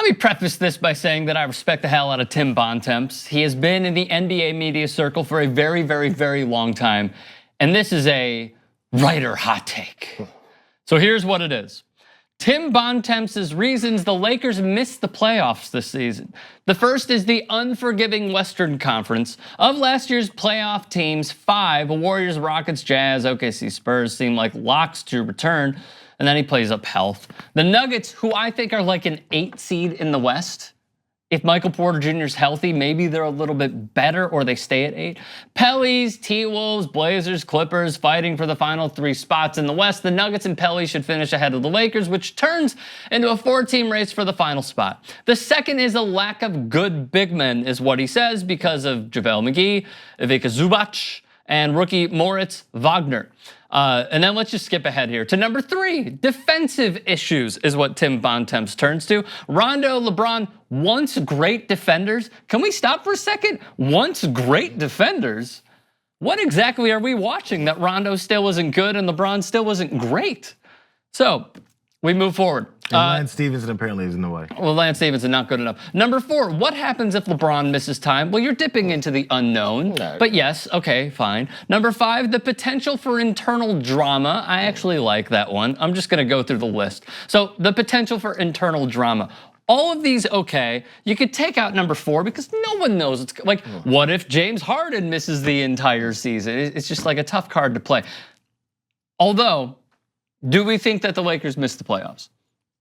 me preface this by saying that I respect the hell out of Tim Bontemps. He has been in the NBA media circle for a very, very, very long time. And this is a writer hot take. So here's what it is. Tim Bontemps' reasons the Lakers missed the playoffs this season. The first is the unforgiving Western Conference. Of last year's playoff teams, 5, Warriors, Rockets, Jazz, OKC, Spurs seem like locks to return. And then he plays up health. The Nuggets, who I think are like an 8 seed in the West. If Michael Porter Jr. is healthy, maybe they're a little bit better or they stay at 8. Pellies, T-Wolves, Blazers, Clippers fighting for the final 3 spots in the West. The Nuggets and Pellies should finish ahead of the Lakers, which turns into a 4-team race for the final spot. The second is a lack of good big men, is what he says, because of JaVale McGee, Ivica Zubac, and rookie Moritz Wagner. And then let's just skip ahead here to number 3. Defensive issues is what Tim Bontemps turns to. Rondo, LeBron, once great defenders. Can we stop for a second? Once great defenders? What exactly are we watching that Rondo still wasn't good and LeBron still wasn't great? So we move forward. And Lance Stevenson apparently is in the way. Well, Lance Stevenson not good enough. Number 4, what happens if LeBron misses time? Well, you're dipping into the unknown, but yes, okay, fine. Number 5, the potential for internal drama. I actually like that one. I'm just gonna go through the list. So the potential for internal drama. All of these, okay. You could take out number 4 because no one knows. It's like, what if James Harden misses the entire season? It's just like a tough card to play. Although, do we think that the Lakers missed the playoffs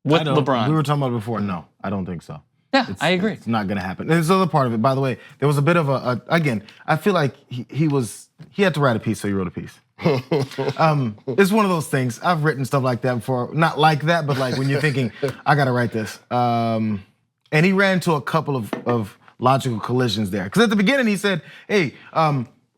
with LeBron? We were talking about it before. No, I don't think so. Yeah, I agree. It's not going to happen. There's the other part of it. By the way, there was a bit of again, I feel like he had to write a piece, so he wrote a piece. It's one of those things. I've written stuff like that before. Not like that, but like when you're thinking, I got to write this. And he ran into a couple of logical collisions there. Because at the beginning he said, hey,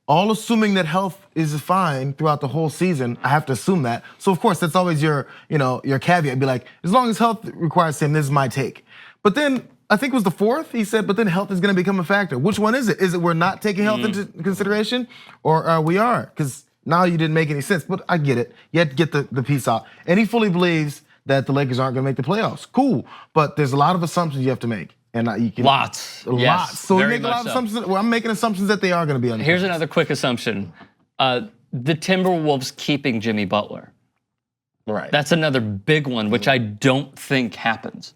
all assuming that health is fine throughout the whole season, I have to assume that. So of course, that's always your caveat. Be like, as long as health requires him, this is my take. But then, I think it was the 4th, he said, but then health is gonna become a factor. Which one is it? Is it we're not taking health into consideration, or we are? Because now you didn't make any sense, but I get it. You had to get the piece out. And he fully believes that the Lakers aren't gonna make the playoffs. Cool, but there's a lot of assumptions you have to make. And you can lots. So we make a lot of assumptions. Well, I'm making assumptions that they are going to be on. Here's another quick assumption: the Timberwolves keeping Jimmy Butler. Right. That's another big one, which I don't think happens.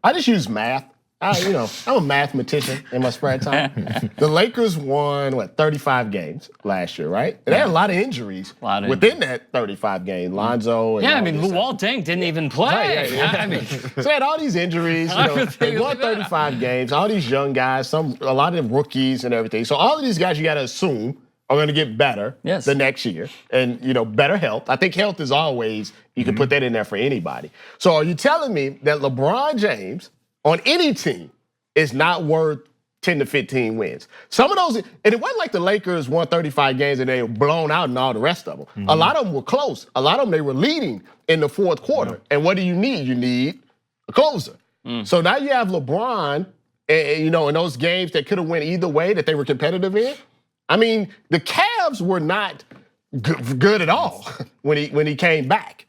I just use math. I'm a mathematician in my spare time. The Lakers won 35 games last year, right? And they had a lot of injuries within that 35 games. Lonzo. And Luol Deng didn't even play. So they had all these injuries. They won 35 games. All these young guys, a lot of them rookies and everything. So all of these guys, you got to assume are going to get better the next year, and better health. I think health is always you can put that in there for anybody. So are you telling me that LeBron James on any team is not worth 10 to 15 wins? Some of those, and it wasn't like the Lakers won 35 games and they were blown out and all the rest of them. A lot of them were close. A lot of them, they were leading in the 4th quarter. And what do you need? You need a closer. So now you have LeBron, in those games that could have went either way that they were competitive in. I mean, the Cavs were not good at all when he came back.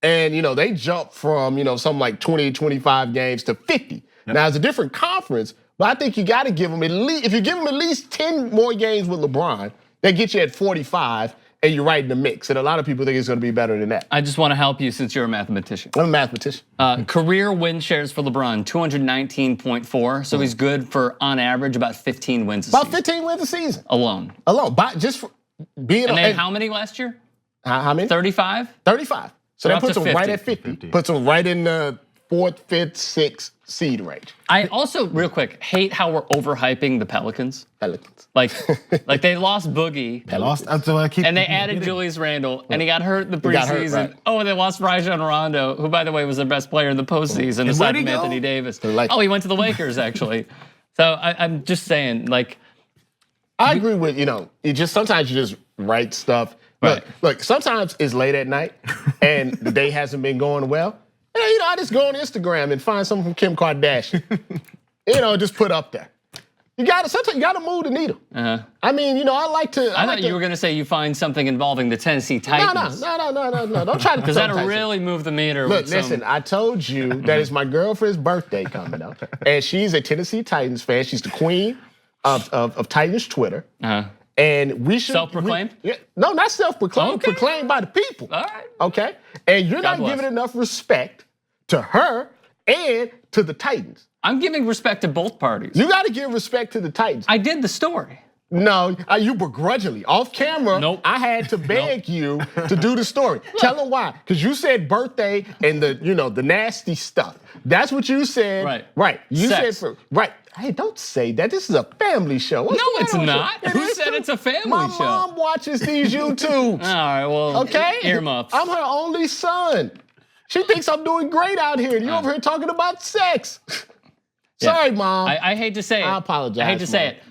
And, they jumped from, something like 20, 25 games to 50. Yep. Now, it's a different conference, but I think you got to give them at least, if you give them at least 10 more games with LeBron, that gets you at 45, and you're right in the mix. And a lot of people think it's going to be better than that. I just want to help you since you're a mathematician. I'm a mathematician. Career win shares for LeBron, 219.4. So he's good for, on average, about 15 wins a season. About 15 wins a season. Alone. Just for being. And then how many last year? How many? 35? 35. So that puts him right at 50. Puts him right in the 4th, 5th, 6th seed range. I also, real quick, hate how we're overhyping the Pelicans. Like they lost Boogie. They lost, and they added Julius Randle, and he got hurt in the preseason. Right. Oh, and they lost Rajon Rondo, who, by the way, was their best player in the postseason, aside from Anthony Davis. Oh, he went to the Lakers, actually. So I'm just saying, like. I agree with, sometimes you just write stuff. Right. Look, sometimes it's late at night and the day hasn't been going well. And, I just go on Instagram and find something from Kim Kardashian. Just put up there. Sometimes you gotta move the needle. I mean, I like to. I thought you were gonna say you find something involving the Tennessee Titans. No. Don't try to. Because that'll really move the meter. Look, listen. I told you that it's my girlfriend's birthday coming up, and she's a Tennessee Titans fan. She's the queen of Titans Twitter. And we should self-proclaimed. No, not self-proclaimed. Okay. Proclaimed by the people. All right. Okay. And you're God not bless. giving enough respect to her and to the Titans. I'm giving respect to both parties. You got to give respect to the Titans. I did the story. No, you begrudgingly. Off camera, Nope. I had to beg you to do the story. Tell them why. Because you said birthday and the nasty stuff. That's what you said. Right. Right. You Sex. said right. Hey, don't say that. This is a family show. No, it's not. Who said it's a family My show? mom watches these YouTubes. All right, well, Okay? earmuffs. I'm her only son. She thinks I'm doing great out here. You over here talking about sex. Sorry, Mom. I hate to say it. I apologize, I hate to say it.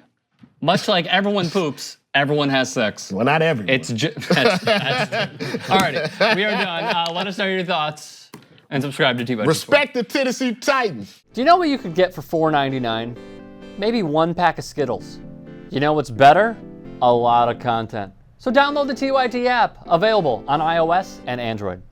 Much like everyone poops, everyone has sex. Well, not everyone. It's all righty. We are done. Let us know your thoughts and subscribe to T-Budget. Respect the Tennessee Titans. Do you know what you could get for $4.99? Maybe one pack of Skittles. You know what's better? A lot of content. So download the TYT app, available on iOS and Android.